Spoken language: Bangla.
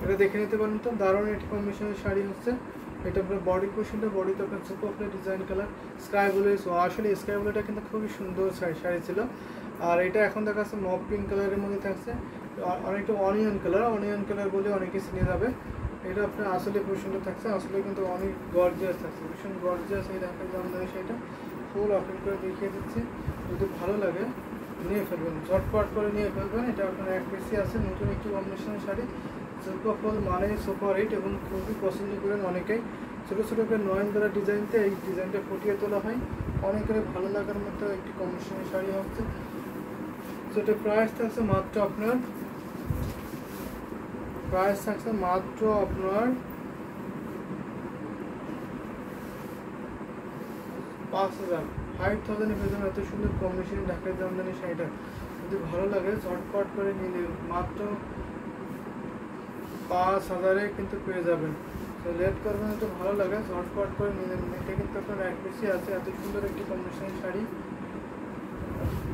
এটা দেখে নিতে পারেন। তো দারুণ একটি কম্বিনেশনের শাড়ি হচ্ছে এটা। আপনার বডি পোর্শনটা, বডিতে আপনার super play design colour sky blue. আসলে স্কাই ব্লুটা কিন্তু খুবই সুন্দর শাড়ি ছিল। আর এটা এখন দেখা যাচ্ছে মপ পিঙ্ক কালারের মধ্যে থাকছে, অনেকটা অনিয়ন কালার বলে অনেকে চিনে যাবে। এটা আপনার আসলে পোর্শনটা থাকছে, আসলে কিন্তু অনেক গর্জিয়াস থাকছে, ভীষণ গর্জিয়াস। এই দেখা জামদানি শাড়িটা ফুল ওপেন করে দেখিয়ে দিচ্ছি, যদি ভালো লাগে নিয়ে ফেলবেন, ঝটপট করে নিয়ে ফেলবেন। এটা আপনার এক পিসি আছে, নতুন একটি কম্বিনেশনের শাড়ি। সুপার ফুল মানে সুপার হিট এবং খুবই পছন্দ করেন অনেকেই। ছোটো ছোটো করে নয়নতারা ডিজাইনতে এই ডিজাইনটা ফুটিয়ে তোলা হয়, অনেকের ভালো লাগার মতো একটি কম্বিনেশনের শাড়ি হচ্ছে। তো এটা প্রাইস থাকছে মাত্র আপনার 5000 পেয়ে যাবেন। এত সুন্দর কম্বিনেশন ঢাকার জামদানি শাড়িটা যদি ভালো লাগে ঝটপট করে নিয়ে নেবেন, মাত্র 5000 কিন্তু পেয়ে যাবেন। তো লেট করবেন, একটু ভালো লাগে ঝটপট করে নিয়ে নেবেন। এটা কিন্তু আপনার এক বেশি আছে, এত সুন্দর একটি কম্বিনেশন শাড়ি।